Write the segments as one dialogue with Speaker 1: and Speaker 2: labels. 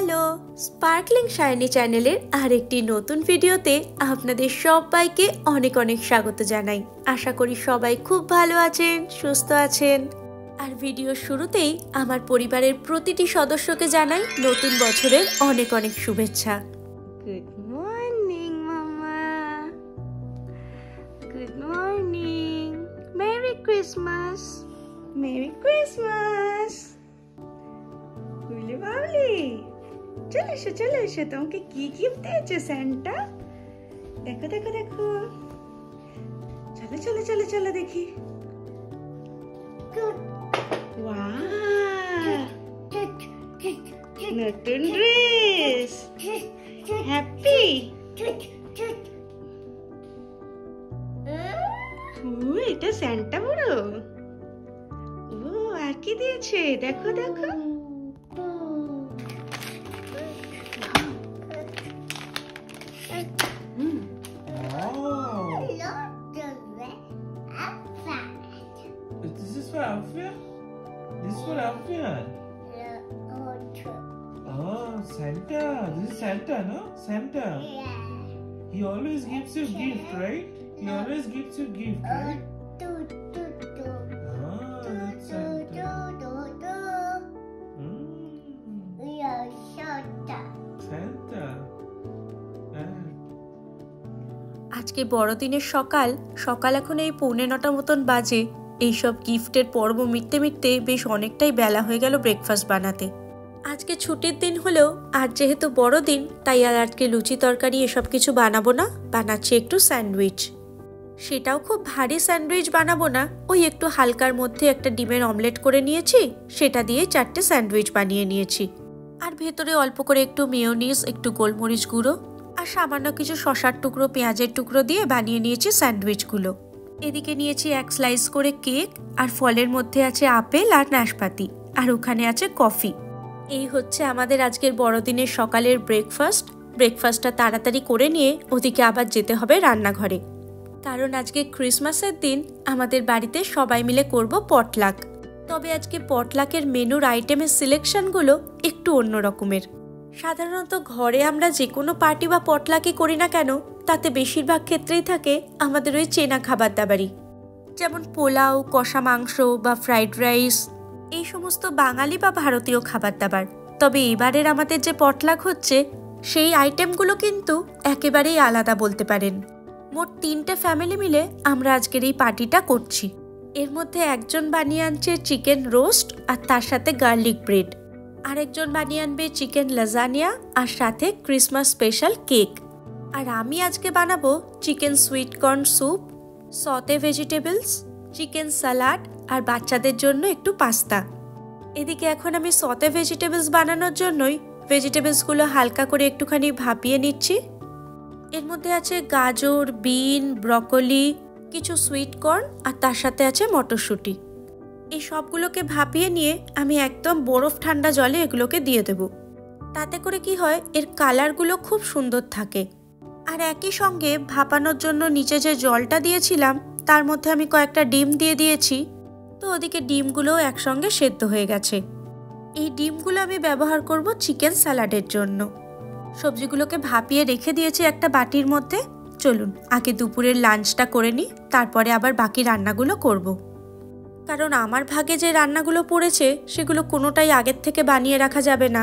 Speaker 1: Hello, sparkling shiny চ্যানেলের আরেকটি নতুন ভিডিওতে আপনাদের সবাইকে অনেক অনেক স্বাগত জানাই। আশা করি সবাই খুব ভালো আছেন, সুস্থ আছেন। আর ভিডিওর শুরুতেই আমার পরিবারের প্রতিটি সদস্যকে জানাই নতুন বছরের অনেক অনেক শুভেচ্ছা। গুড মর্নিং মামা, good morning, merry Christmas, merry Christmas. বুঝলি বাবলি, চলে এসো, তোমাকে কি গিফট দিয়েছে স্যান্টা? দেখো দেখো দেখো, চলো দেখি। নতুন ড্রেস, হ্যাপি। এটা স্যান্টা বুড়ো। ও আর কি দিয়েছে দেখো দেখো।
Speaker 2: Is this for Alfia? This is for Alfia? Oh, Santa. This is Santa, no? Santa.
Speaker 3: Yeah.
Speaker 2: He always gives you gift, right? He always gives you gift, right? Oh, that's Santa. Santa.
Speaker 1: আজকে বড়দিনের সকাল এখন এই 8:45 মতন বাজে। এইসব গিফটের পর্ব মিটতে মিটতে বেশ অনেকটাই বেলা হয়ে গেল ব্রেকফাস্ট বানাতে। আজকে ছুটির দিন হলেও আর যেহেতু বড়দিন তাই আর আজকে লুচি তরকারি এসব কিছু বানাবো না, বানাচ্ছি একটু স্যান্ডউইচ। সেটাও খুব ভারী স্যান্ডউইচ বানাবো না, ওই একটু হালকার মধ্যে একটা ডিমের অমলেট করে নিয়েছি, সেটা দিয়ে 4টে স্যান্ডউইচ বানিয়ে নিয়েছি। আর ভেতরে অল্প করে একটু মেয়োনিজ, একটু গোলমরিচ গুঁড়ো আর সামান্য কিছু শসার টুকরো, পেঁয়াজের টুকরো দিয়ে বানিয়ে নিয়েছি স্যান্ডউইচগুলো। এদিকে নিয়েছি 1 স্লাইস করে কেক, আর ফলের মধ্যে আছে আপেল আর নাশপাতি, আর ওখানে আছে কফি। এই হচ্ছে আমাদের আজকের বড়দিনের সকালের ব্রেকফাস্টটা তাড়াতাড়ি করে নিয়ে ওদিকে আবার যেতে হবে রান্নাঘরে, কারণ আজকে ক্রিসমাসের দিন আমাদের বাড়িতে সবাই মিলে করব পটলাক। তবে আজকে পটলাকের মেনুর আইটেমের সিলেকশনগুলো একটু অন্য রকমের। সাধারণত ঘরে আমরা যে কোনো পার্টি বা পটলাকই করি না কেন, তাতে বেশিরভাগ ক্ষেত্রেই থাকে আমাদের ওই চেনা খাবার দাবারই, যেমন পোলাও, কষা মাংস বা ফ্রাইড রাইস, এই সমস্ত বাঙালি বা ভারতীয় খাবার দাবার। তবে এবারের আমাদের যে পটলাক হচ্ছে সেই আইটেমগুলো কিন্তু একেবারেই আলাদা বলতে পারেন। মোট 3টে ফ্যামিলি মিলে আমরা আজকের এই পার্টিটা করছি। এর মধ্যে একজন বানিয়ে আনছে চিকেন রোস্ট আর তার সাথে গার্লিক ব্রেড, আরেকজন বানিয়ে আনবে চিকেন লাজানিয়া আর সাথে ক্রিসমাস স্পেশাল কেক। আর আমি আজকে বানাবো চিকেন সুইট কর্ন স্যুপ, সতে ভেজিটেবলস, চিকেন সালাড আর বাচ্চাদের জন্য একটু পাস্তা। এদিকে এখন আমি সতে ভেজিটেবলস বানানোর জন্যই ভেজিটেবলসগুলো হালকা করে একটুখানি ভাপিয়ে নিচ্ছি। এর মধ্যে আছে গাজর, বিন, ব্রকলি, কিছু সুইট কর্ন আর তার সাথে আছে মটরশুঁটি। এই সবগুলোকে ভাপিয়ে নিয়ে আমি একদম বরফ ঠান্ডা জলে এগুলোকে দিয়ে দেব। তাতে করে কি হয়, এর কালারগুলো খুব সুন্দর থাকে। আর একই সঙ্গে ভাপানোর জন্য নিচে যে জলটা দিয়েছিলাম তার মধ্যে আমি কয়েকটা ডিম দিয়ে দিয়েছি, তো ওদিকে ডিমগুলোও একসঙ্গে সেদ্ধ হয়ে গেছে। এই ডিমগুলো আমি ব্যবহার করব চিকেন স্যালাডের জন্য। সবজিগুলোকে ভাপিয়ে রেখে দিয়েছি একটা বাটির মধ্যে। চলুন আগে দুপুরের লাঞ্চটা করে নিই, তারপরে আবার বাকি রান্নাগুলো করব। কারণ আমার ভাগে যে রান্নাগুলো পড়েছে সেগুলো কোনোটাই আগের থেকে বানিয়ে রাখা যাবে না,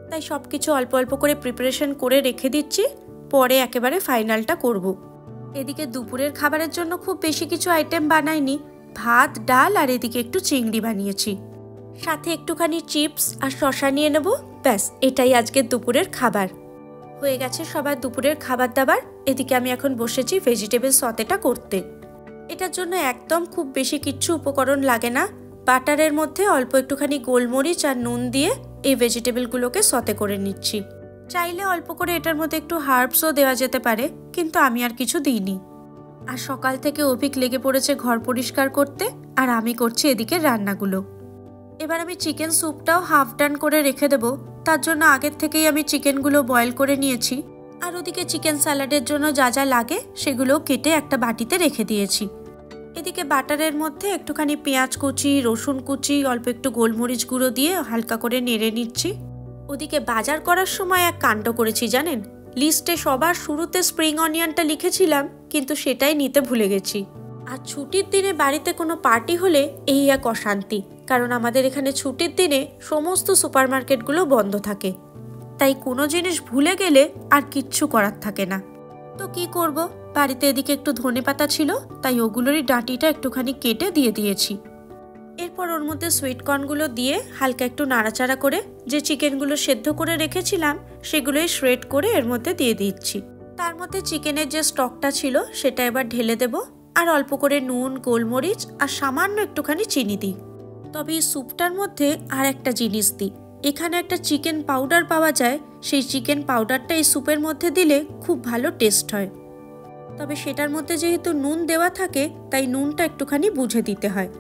Speaker 1: তাই সব কিছু অল্প অল্প করে প্রিপারেশন করে রেখে দিচ্ছি, পরে একেবারে ফাইনালটা করব। এদিকে দুপুরের খাবারের জন্য খুব বেশি কিছু আইটেম বানাইনি, ভাত, ডাল আর এদিকে একটু চিংড়ি বানিয়েছি, সাথে একটুখানি চিপস আর শসা নিয়ে নেব। ব্যাস, এটাই আজকের দুপুরের খাবার। হয়ে গেছে সবার দুপুরের খাবার দাবার। এদিকে আমি এখন বসেছি ভেজিটেবল সতেটা করতে। এটার জন্য একদম খুব বেশি কিচ্ছু উপকরণ লাগে না। বাটারের মধ্যে অল্প একটুখানি গোলমরিচ আর নুন দিয়ে এই ভেজিটেবলগুলোকে সতে করে নিচ্ছি। চাইলে অল্প করে এটার মধ্যে একটু হার্বসও দেওয়া যেতে পারে, কিন্তু আমি আর কিছু দিইনি। আর সকাল থেকে অভিক লেগে পড়েছে ঘর পরিষ্কার করতে, আর আমি করছি এদিকে রান্নাগুলো। এবার আমি চিকেন স্যুপটাও হাফ ডান করে রেখে দেবো, তার জন্য আগের থেকেই আমি চিকেনগুলো বয়েল করে নিয়েছি। আর ওদিকে চিকেন স্যালাডের জন্য যা যা লাগে সেগুলোও কেটে একটা বাটিতে রেখে দিয়েছি। এদিকে বাটারের মধ্যে একটুখানি পেঁয়াজ কুচি, রসুন কুচি, অল্প একটু গোলমরিচ গুঁড়ো দিয়ে হালকা করে নেড়ে নিচ্ছি। ওদিকে বাজার করার সময় এক কাণ্ড করেছি জানেন, লিস্টে সবার শুরুতে স্প্রিং অনিয়নটা লিখেছিলাম, কিন্তু সেটাই নিতে ভুলে গেছি। আর ছুটির দিনে বাড়িতে কোনো পার্টি হলে এই এক অশান্তি, কারণ আমাদের এখানে ছুটির দিনে সমস্ত সুপারমার্কেটগুলো বন্ধ থাকে, তাই কোনো জিনিস ভুলে গেলে আর কিচ্ছু করার থাকে না। তো কি করব, বাড়িতে এদিকে একটু ধনেপাতা ছিল, তাই ওগুলোরই ডাঁটিটা একটুখানি কেটে দিয়ে দিয়েছি। এরপর ওর মধ্যে সুইট কর্নগুলো দিয়ে হালকা একটু নাড়াচাড়া করে যে চিকেনগুলো সেদ্ধ করে রেখেছিলাম সেগুলোই শ্রেড করে এর মধ্যে দিয়ে দিচ্ছি। তার মধ্যে চিকেনের যে স্টকটা ছিল সেটা এবার ঢেলে দেব, আর অল্প করে নুন, গোলমরিচ আর সামান্য একটুখানি চিনি দিই। তবে এই স্যুপটার মধ্যে আর একটা জিনিস দিই, এখানে একটা চিকেন পাউডার পাওয়া যায়, সেই চিকেন পাউডারটা এই স্যুপের মধ্যে দিলে খুব ভালো টেস্ট হয়। তবে সেটার মধ্যে যেহেতু নুন দেওয়া থাকে তাই নুনটা একটুখানি বুঝে দিতে হয়।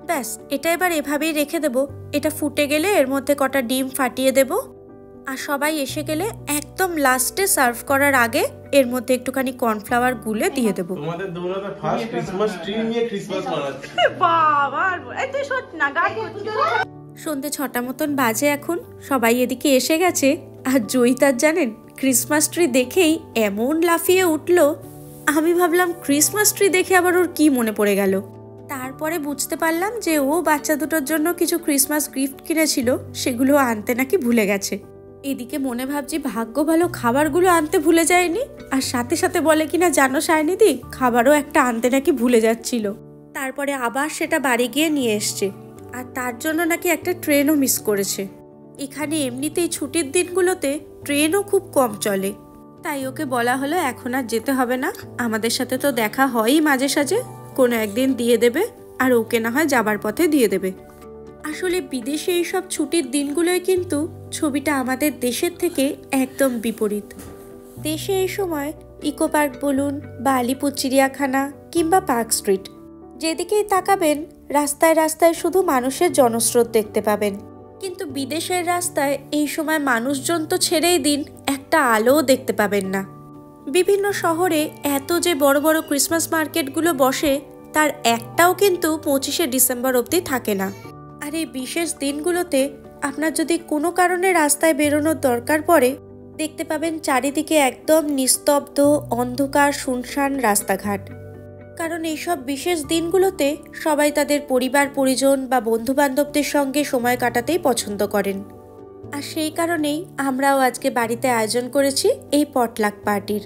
Speaker 1: ব্যাস, এটা এবার এভাবেই রেখে দেব। এটা ফুটে গেলে এর মধ্যে কটা ডিম ফাটিয়ে দেব, আর সবাই এসে গেলে একদম লাস্টে সার্ভ করার আগে এর মধ্যে একটুখানি কর্নফ্লাওয়ার গুলে দিয়ে দেব।
Speaker 3: তোমাদের দৌড়াতে ফার্স্ট ক্রিসমাস ট্রি নিয়ে ক্রিসমাস মানাচ্ছি।
Speaker 1: বাবা এই তুই সত্যি না গান করছিস। সন্ধ্যে 6টা মতন বাজে এখন, সবাই এদিকে এসে গেছে। আর জয়িতার জানেন ক্রিসমাস ট্রি দেখেই এমন লাফিয়ে উঠলো, আমি ভাবলাম ক্রিসমাস ট্রি দেখে আবার ওর কি মনে পড়ে গেল। তারপরে বুঝতে পারলাম যে ও বাচ্চা দুটোর জন্য কিছু ক্রিসমাস গিফট কিনেছিল, সেগুলো আনতে নাকি ভুলে গেছে। এদিকে মনে ভাবছি ভাগ্য ভালো খাবারগুলো আনতে ভুলে যায়নি, আর সাথে সাথে বলে কিনা জানো সায়নিদি, খাবারও একটা আনতে নাকি ভুলে যাচ্ছিল। তারপরে আবার সেটা বাড়ি গিয়ে নিয়ে এসছে, আর তার জন্য নাকি একটা ট্রেনও মিস করেছে। এখানে এমনিতেই ছুটির দিনগুলোতে ট্রেনও খুব কম চলে, তাই ওকে বলা হলো এখন আর যেতে হবে না, আমাদের সাথে তো দেখা হয়ই মাঝে সাঝে, কোনো একদিন দিয়ে দেবে, আর ওকে না হয় যাবার পথে দিয়ে দেবে। আসলে বিদেশে এইসব ছুটির দিনগুলোয় কিন্তু ছবিটা আমাদের দেশের থেকে একদম বিপরীত। দেশে এই সময় ইকো পার্ক বলুন বা আলিপুর চিড়িয়াখানা কিংবা পার্ক স্ট্রিট, যেদিকেই তাকাবেন রাস্তায় রাস্তায় শুধু মানুষের জনস্রোত দেখতে পাবেন। কিন্তু বিদেশের রাস্তায় এই সময় মানুষজন তো ছেড়েই দিন, একটা আলোও দেখতে পাবেন না। বিভিন্ন শহরে এত যে বড় বড় ক্রিসমাস মার্কেটগুলো বসে, তার একটাও কিন্তু 25শে ডিসেম্বর অবধি থাকে না। আর এই বিশেষ দিনগুলোতে আপনার যদি কোনো কারণে রাস্তায় বেরোনোর দরকার পড়ে, দেখতে পাবেন চারিদিকে একদম নিস্তব্ধ, অন্ধকার, শুনশান রাস্তাঘাট। কারণ এইসব বিশেষ দিনগুলোতে সবাই তাদের পরিবার পরিজন বা বন্ধু বান্ধবদের সঙ্গে সময় কাটাতেই পছন্দ করেন। আর সেই কারণেই আমরাও আজকে বাড়িতে আয়োজন করেছি এই পটলাক পার্টির।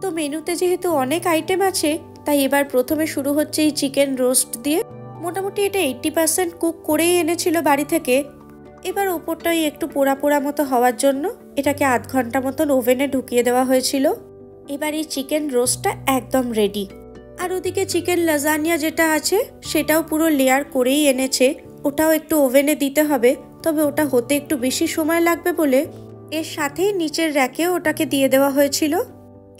Speaker 1: তো মেনুতে যেহেতু অনেক আইটেম আছে, তাই এবার প্রথমে শুরু হচ্ছে এই চিকেন রোস্ট দিয়ে। মোটামুটি এটা 80% কুক করেই এনেছিল বাড়ি থেকে। এবার ওপরটাই একটু পোড়া পোড়া মতো হওয়ার জন্য এটাকে আধ ঘন্টা মতন ওভেনে ঢুকিয়ে দেওয়া হয়েছিল। এবার এই চিকেন রোস্টটা একদম রেডি। আর ওদিকে চিকেন লাজানিয়া যেটা আছে সেটাও পুরো লেয়ার করেই এনেছে, ওটাও একটু ওভেনে দিতে হবে, তবে ওটা হতে একটু বেশি সময় লাগবে বলে এর সাথেই নিচের র্যাকেও ওটাকে দিয়ে দেওয়া হয়েছিল।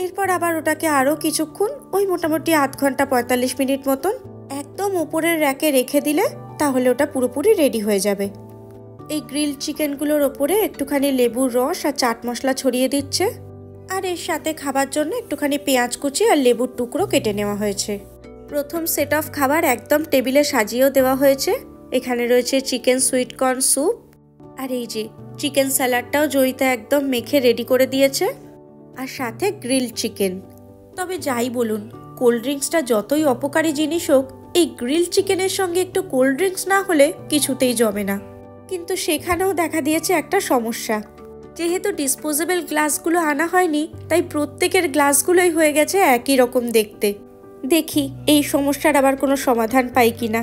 Speaker 1: এরপর আবার ওটাকে আরও কিছুক্ষণ, ওই মোটামুটি আধ ঘন্টা 45 মিনিট মতন একদম ওপরের র্যাকে রেখে দিলে তাহলে ওটা পুরোপুরি রেডি হয়ে যাবে। এই গ্রিল চিকেনগুলোর ওপরে একটুখানি লেবুর রস আর চাট মশলা ছড়িয়ে দিচ্ছে, আর এর সাথে খাবার জন্য একটুখানি পেঁয়াজ কুচি আর লেবুর টুকরো কেটে নেওয়া হয়েছে। প্রথম সেট অফ খাবার একদম টেবিলে সাজিয়েও দেওয়া হয়েছে। এখানে রয়েছে চিকেন সুইট কর্ন স্যুপ, আর এই যে চিকেন স্যালাডটাও জয়িতা একদম মেখে রেডি করে দিয়েছে, আর সাথে গ্রিল চিকেন। তবে যাই বলুন, কোল্ড ড্রিঙ্কসটা যতই অপকারী জিনিস হোক, এই গ্রিল চিকেনের সঙ্গে একটু কোল্ড ড্রিঙ্কস না হলে কিছুতেই জমে না। কিন্তু সেখানেও দেখা দিয়েছে একটা সমস্যা, যেহেতু ডিসপোজেবল গ্লাসগুলো আনা হয়নি, তাই প্রত্যেকের গ্লাসগুলোই হয়ে গেছে একই রকম দেখতে। দেখি এই সমস্যার আবার কোনো সমাধান পাই কিনা।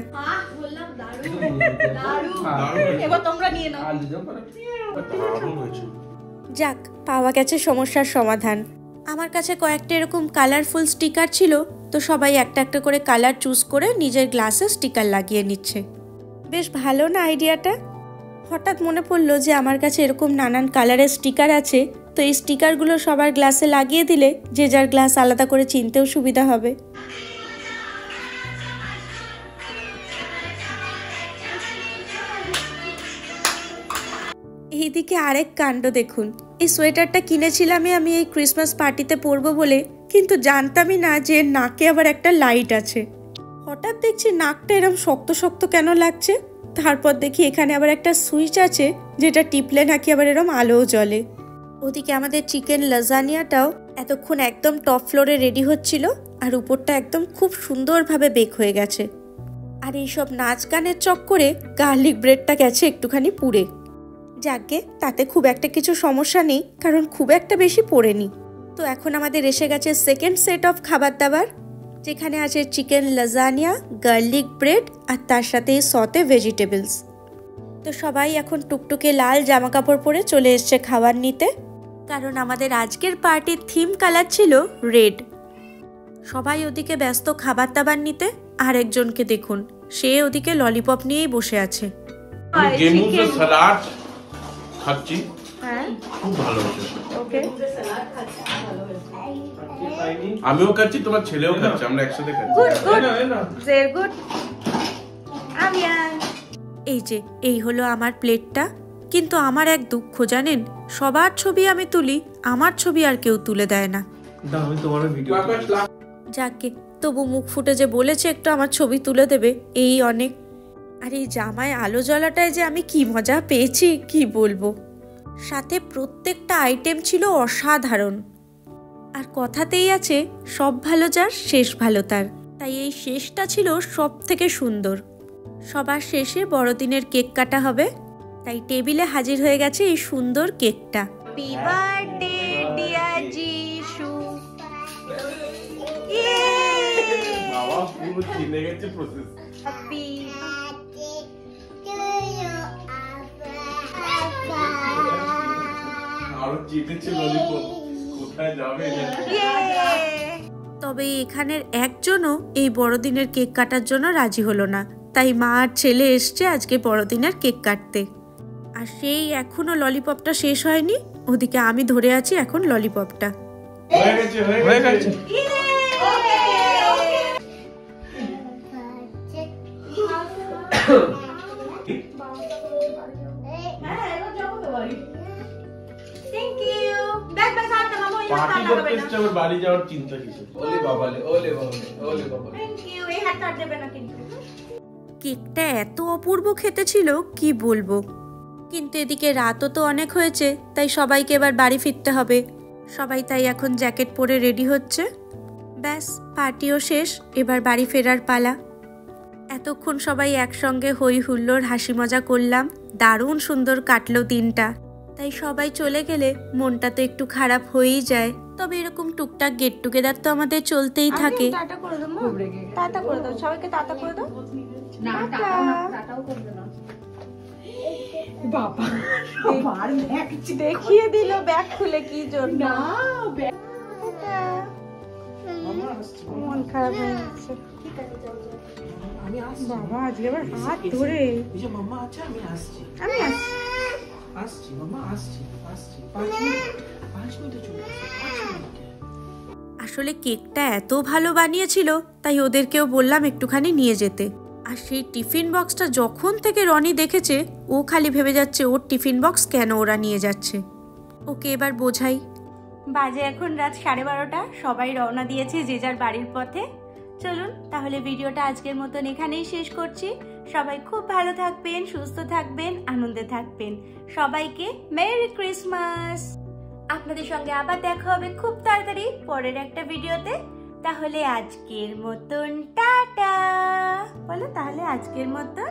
Speaker 1: যাক, পাওয়া গেছে সমস্যার সমাধান। আমার কাছে কয়েকটা এরকম কালারফুল স্টিকার ছিল, তো সবাই একটা একটা করে কালার চুজ করে নিজের গ্লাসে স্টিকার লাগিয়ে নিচ্ছে। বেশ ভালো না আইডিয়াটা? হঠাৎ মনে পড়লো যে আমার কাছে এরকম নানান কালারের স্টিকার আছে, তো এই স্টিকারগুলো সবার গ্লাসে লাগিয়ে দিলে যে যার গ্লাস আলাদা করে চিনতেও সুবিধা হবে। এইদিকে আরেক কাণ্ড দেখুন, এই সোয়েটারটা কিনেছিলামই আমি এই ক্রিসমাস পার্টিতে পরবো বলে, কিন্তু জানতামই না যে নাকে আবার একটা লাইট আছে। হঠাৎ দেখছি নাকটা এরকম শক্ত শক্ত কেন লাগছে, তারপর দেখি এখানে আবার একটা সুইচ আছে, যেটা টিপলে নাকি আবার এরম আলোও জ্বলে। ওদিকে আমাদের চিকেন লাজানিয়াটাও এতক্ষণ একদম টপ ফ্লোরে রেডি হচ্ছিল, আর উপরটা একদম খুব সুন্দরভাবে বেক হয়ে গেছে। আর এইসব নাচ গানের চক্করে গার্লিক ব্রেডটা গেছে একটুখানি পুড়ে। যাকে তাতে খুব একটা কিছু সমস্যা নেই, কারণ খুব একটা বেশি পোড়েনি। তো এখন আমাদের এসে গেছে সেকেন্ড সেট অফ খাবার দাবার, যেখানে আছে চিকেন লাজানিয়া, গার্লিক ব্রেড আর তার সাথে সতে ভেজিটেবলস। তো সবাই এখন টুকটুকে লাল জামা কাপড় পরে চলে এসছে খাবার নিতে, কারণ আমাদের আজকের পার্টির থিম কালার ছিল রেড। সবাই ওদিকে ব্যস্ত খাবার দাবার নিতে, আর একজনকে দেখুন, সে ওদিকে ললিপপ নিয়েই বসে আছে।
Speaker 3: গেমুজের সালাড খাচ্ছি, খুব ভালো হয়েছে।
Speaker 1: ওকে,
Speaker 3: আমিও খাচ্ছি, তোমার ছেলেও খাচ্ছে, আমরা একসাথে খাচ্ছি।
Speaker 1: এই যে এই হলো আমার প্লেটটা, কিন্তু আমার এক দুঃখ জানেন, সবার ছবি আমি তুলি, আমার ছবি আর কেউ তুলে দেয় না। যাকে তবু মুখ ফুটে যে বলেছে একটু আমার ছবি তুলে দেবে, এই অনেক। আর এই জামায় আলো জ্বলাটায় যে আমি কি মজা পেয়েছি কি বলবো। সাথে প্রত্যেকটা আইটেম ছিল অসাধারণ। আর কথাতেই আছে, সব ভালো যার শেষ ভালো তার, তাই এই শেষটা ছিল সব থেকে সুন্দর। সবার শেষে বড়দিনের কেক কাটা হবে, তাই টেবিলে হাজির হয়ে গেছে এই সুন্দর কেকটা। Happy birthday dear Jishu.
Speaker 3: বাবা পুরো চিনে গেছে প্রসেস।
Speaker 1: হ্যাপি
Speaker 3: আরো চিপেছে ললিপপ, কোথায় যাবে?
Speaker 1: তবে এখানের একজনও এই বড়দিনের কেক কাটার জন্য রাজি হলো না, তাই মা আর ছেলে এসছে আজকে বড়দিনের কেক কাটতে। আর সেই এখনো ললিপপটা শেষ হয়নি, ওদিকে আমি ধরে আছি এখন ললিপপটা।
Speaker 3: হয়ে গেছে। বাড়ি যাওয়ার চিন্তা কিছু।
Speaker 1: কেকটা এত অপূর্ব খেতে ছিল কি বলবো। কিন্তু এদিকে রাতও তো অনেক হয়েছে, তাই সবাইকে এবার বাড়ি ফিরতে হবে। সবাই তাই এখন জ্যাকেট পরে রেডি হচ্ছে। ব্যাস, পার্টিও শেষ, এবার বাড়ি ফেরার পালা। এতক্ষণ সবাই একসঙ্গে হই হুল্লোড় হাসি মজা করলাম, দারুণ সুন্দর কাটলো দিনটা। তাই সবাই চলে গেলে মনটা তো একটু খারাপ হয়েই যায়। তবে এরকম টুকটাক গেট টুগেদার তো আমাদের চলতেই থাকে।
Speaker 4: টাটা করে দাও মা, টাটা করে দাও সবাইকে, টাটা করে দাও। না টাটাও করবে না বাবা, সবার ব্যাগ দেখিয়ে দিল, ব্যাগ খুলে কি জন্য? না ব্যাগ, মন খারাপ হয়ে যাচ্ছে। আমি আসছি বাবা, আজকে আবার হাত ধরে। এই যে মাম্মা আছে, আমি আসছি, আমি আসছি মাম্মা, আসছি 5 মিনিটে চলে আসছি।
Speaker 1: আসলে কেকটা এত ভালো বানিয়েছিল, তাই ওদেরকেও বললাম একটুখানি নিয়ে যেতে। আর সেই টিফিন বক্সটা যখন থেকে রনি দেখেছে, ও খালি ভেবে যাচ্ছে ওর টিফিন বক্স কেন ওরা নিয়ে যাচ্ছে। ওকে এবার বোঝাই। বাজে এখন রাত 12:30, সবাই রওনা দিয়েছে যে যার বাড়ির পথে। চলুন তাহলে ভিডিওটা আজকের মতন এখানেই শেষ করছি। সবাই খুব ভালো থাকবেন, সুস্থ থাকবেন, আনন্দে থাকবেন। সবাইকে মেরি ক্রিসমাস। আপনাদের সঙ্গে আবার দেখা হবে খুব তাড়াতাড়ি পরের একটা ভিডিওতে। তাহলে আজকের মতন টাটা বলো, তাহলে আজকের মতন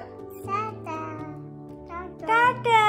Speaker 1: টাটা।